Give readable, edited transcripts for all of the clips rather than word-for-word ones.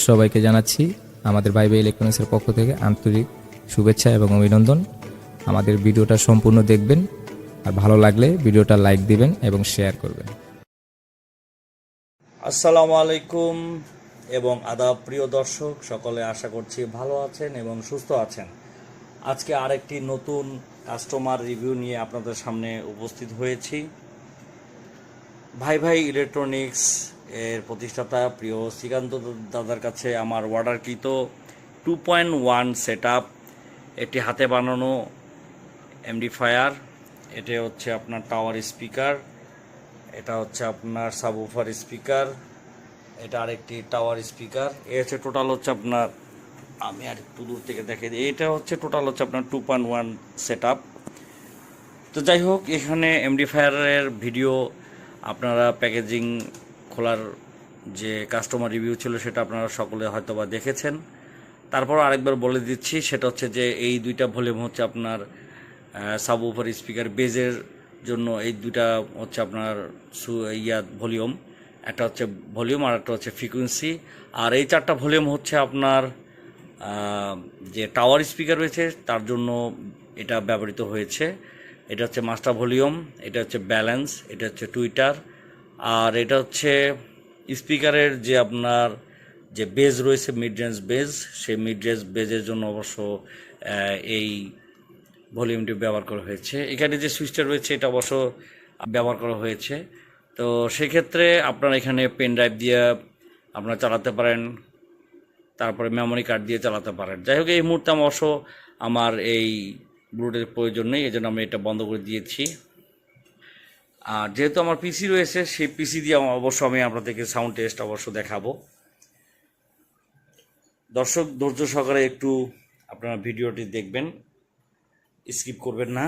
সবাইকে জানাচ্ছি আমাদের ভাইবে ইলেকট্রনিক্সের পক্ষ থেকে আন্তরিক শুভেচ্ছা এবং অভিনন্দন। আমাদের ভিডিওটা সম্পূর্ণ দেখবেন, আর ভালো লাগলে ভিডিওটা লাইক দিবেন এবং শেয়ার করবেন। আসসালামু আলাইকুম এবং আদাব প্রিয় দর্শক সকলে, আশা করছি ভালো আছেন এবং সুস্থ আছেন। আজকে আরেকটি নতুন কাস্টমার রিভিউ নিয়ে আপনাদের সামনে উপস্থিত হয়েছি। ভাই ভাই ইলেকট্রনিক্স এর প্রতিষ্ঠাতা প্রিয় শ্রীকান্ত দাদার কাছে আমার অর্ডারকৃত 2.1 সেট আপ, এটি হাতে বানানো এমডিফায়ার, এটা হচ্ছে আপনার টাওয়ার স্পিকার, এটা হচ্ছে আপনার সাবউফার স্পিকার, এটা আরেকটি টাওয়ার স্পিকার। এ হচ্ছে টোটাল হচ্ছে আপনার, আমি আর একটু দূর থেকে দেখে দিই, এটা হচ্ছে টোটাল হচ্ছে আপনার 2.1 সেট আপ। তো যাই হোক, এখানে এমডিফায়ারের ভিডিও আপনারা প্যাকেজিং খোলার যে কাস্টমার রিভিউ ছিল সেটা আপনারা সকলে হয়তো বা দেখেছেন। তারপর আরেকবার বলে দিচ্ছি, সেটা হচ্ছে যে এই দুইটা ভলিউম হচ্ছে আপনার সাবউফার স্পিকার বেজের জন্য, এই দুইটা হচ্ছে আপনার ভলিউম, একটা হচ্ছে ভলিউম আর একটা হচ্ছে ফ্রিকোয়েন্সি। আর এই চারটা ভলিউম হচ্ছে আপনার যে টাওয়ার স্পিকার রয়েছে তার জন্য এটা ব্যবহৃত হয়েছে। এটা হচ্ছে মাস্টার ভলিউম, এটা হচ্ছে ব্যালেন্স, এটা হচ্ছে টুইটার, আর এটা হচ্ছে স্পিকারের যে আপনার যে বেজ রয়েছে মিড রেঞ্জ বেজ, সেই মিড রেঞ্জ বেজের জন্য অবশ্য এই ভলিউমটি ব্যবহার করা হয়েছে। এখানে যে সুইচটা রয়েছে এটা অবশ্য ব্যবহার করা হয়েছে। তো সেক্ষেত্রে আপনারা এখানে পেন ড্রাইভ দিয়ে আপনারা চালাতে পারেন, তারপরে মেমোরি কার্ড দিয়ে চালাতে পারেন। যাই হোক, এই মুহূর্তে অবশ্য আমার এই ব্লুটুথের প্রয়োজন নেই, এই জন্য আমি এটা বন্ধ করে দিয়েছি। আর যেহেতু আমার পিসি রয়েছে, সেই পিসি দিয়ে অবশ্য আমি আপনাদেরকে সাউন্ড টেস্ট অবশ্য দেখাবো। দর্শক ধৈর্য সহকারে একটু আপনারা ভিডিওটি দেখবেন, স্কিপ করবেন না।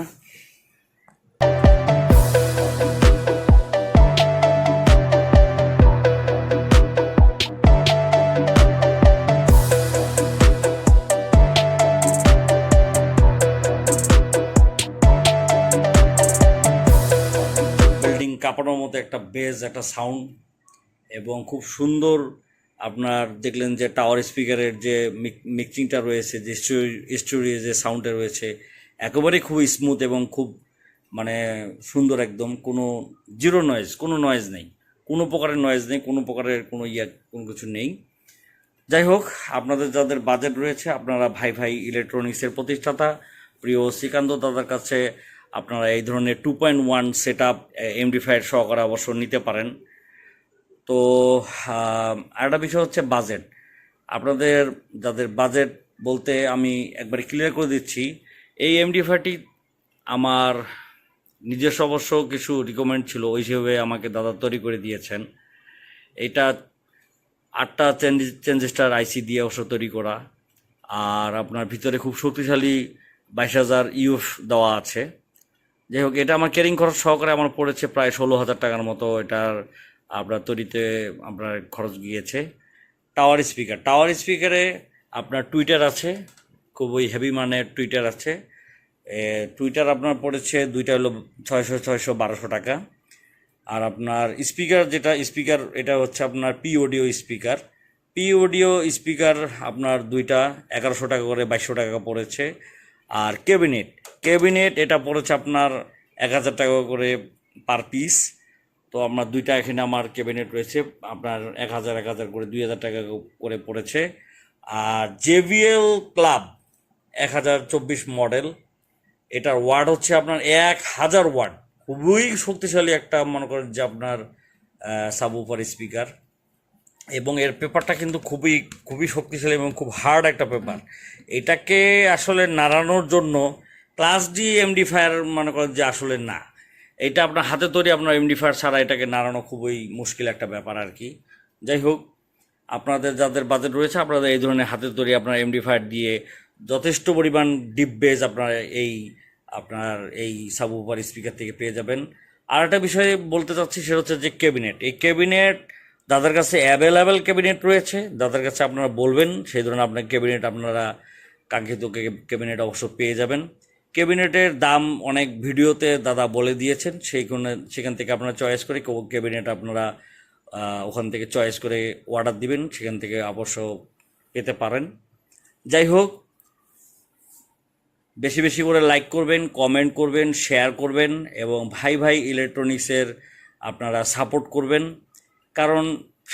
বিল্ডিং কাঁপানোর মতো একটা বেজ, একটা সাউন্ড, এবং খুব সুন্দর আপনার দেখলেন যে টাওয়ার স্পিকারের যে মিক্সিংটা রয়েছে, যে স্টোরি যে সাউন্ডটা রয়েছে, একেবারেই খুব স্মুথ এবং খুব মানে সুন্দর একদম, কোনো জিরো নয়েজ, কোনো নয়েজ নেই, কোনো প্রকারের নয়েজ নেই, কোনো প্রকারের কোনো কিছু নেই। যাই হোক, আপনাদের যাদের বাজেট রয়েছে, আপনারা ভাই ভাই ইলেকট্রনিক্সের প্রতিষ্ঠাতা প্রিয় শ্রীকান্ত দাদার কাছে আপনারা এই ধরনের 2.1 সেট আপ এমডিফায়ার সহকারে অবশ্য নিতে পারেন। তো আরেকটা বিষয় হচ্ছে বাজেট। আপনাদের যাদের বাজেট বলতে আমি একবারে ক্লিয়ার করে দিচ্ছি, এই এমডিফায়ারটি আমার নিজস্ব অবশ্য কিছু রিকমেন্ড ছিল, ওই হিসেবে আমাকে দাদা তৈরি করে দিয়েছেন। এটা 8টা ট্রানজিস্টার আইসি দিয়ে অবশ্য তৈরি করা, আর আপনার ভিতরে খুব শক্তিশালী 22,000 ইউএফ দেওয়া আছে। যাই হোক, এটা আমার ক্যারিং খরচ সহকারে আমার পড়েছে প্রায় 16,000 টাকার মতো এটার আপনার তৈরিতে আপনার খরচ গিয়েছে। টাওয়ার স্পিকারে আপনার টুইটার আছে, খুবই হেভি মানের টুইটার আছে। টুইটার আপনার পড়েছে দুইটা হলো 600 1200 টাকা। আর আপনার স্পিকার এটা হচ্ছে আপনার পি অডিও স্পিকার আপনার দুইটা 1100 টাকা করে 2200 টাকা পড়েছে। আর ক্যাবিনেট এটা পড়েছে আপনার 1000 টাকা করে পার পিস। তো আপনার দুইটা এখানে আমার ক্যাবিনেট রয়েছে, আপনার 1000 করে 2000 টাকা করে পড়েছে। আর জেভিএল ক্লাব 1024 মডেল, এটার ওয়াট হচ্ছে আপনার 1000 ওয়াট, খুবই শক্তিশালী একটা মনে করেন যে আপনার সাবউফার স্পিকার। এবং এর পেপারটা কিন্তু খুবই খুবই শক্তিশালী এবং খুব হার্ড একটা পেপার। এটাকে আসলে নাড়ানোর জন্য ক্লাস ডি এমডিফায়ার মনে করেন যে আসলে না, এটা আপনার হাতে তৈরি, আপনার এমডিফায়ার ছাড়া এটাকে নাড়ানো খুবই মুশকিল একটা ব্যাপার আর কি। যাই হোক, আপনাদের যাদের বাজেট রয়েছে, আপনারা এই ধরনের হাতে তৈরি আপনার এমডিফায়ার দিয়ে যথেষ্ট পরিমাণ ডিপ বেজ আপনার এই সাবউফার স্পিকার থেকে পেয়ে যাবেন। আর একটা বিষয় বলতে চাচ্ছি, সেটা হচ্ছে যে এই ক্যাবিনেট যাদের কাছে অ্যাভেলেবেল ক্যাবিনেট রয়েছে, যাদের কাছে আপনারা বলবেন সেই ধরনের আপনার ক্যাবিনেট আপনারা কাঙ্ক্ষিত ক্যাবিনেট অবশ্য পেয়ে যাবেন। ক্যাবিনেটের দাম অনেক ভিডিওতে দাদা বলে দিয়েছেন, সেখান থেকে আপনারা চয়েস করে ক্যাবিনেট আপনারা ওখান থেকে চয়েস করে অর্ডার দিবেন, সেখান থেকে অবশ্য পেতে পারেন। যাই হোক, বেশি বেশি করে লাইক করবেন, কমেন্ট করবেন, শেয়ার করবেন এবং ভাই ভাই ইলেকট্রনিক্সের আপনারা সাপোর্ট করবেন। কারণ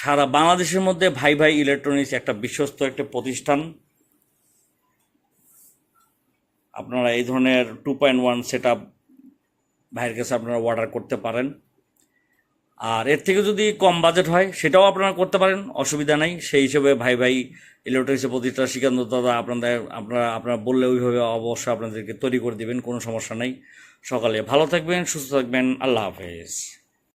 সারা বাংলাদেশের মধ্যে ভাই ভাই ইলেকট্রনিক্স একটা বিশ্বস্ত একটা প্রতিষ্ঠান। আপনারা এই ধরনের 2.1 সেট আপ ভাইয়ের কাছে আপনারা অর্ডার করতে পারেন। আর এর থেকে যদি কম বাজেট হয় সেটাও আপনারা করতে পারেন, অসুবিধা নাই। সেই হিসেবে ভাই ভাই ইলেকট্রনিক্সের প্রতিষ্ঠান শ্রীকান্ত দাদা আপনারা বললে ওইভাবে অবশ্যই আপনাদেরকে তৈরি করে দেবেন, কোনো সমস্যা নাই। সকালে ভালো থাকবেন, সুস্থ থাকবেন, আল্লাহ হাফেজ।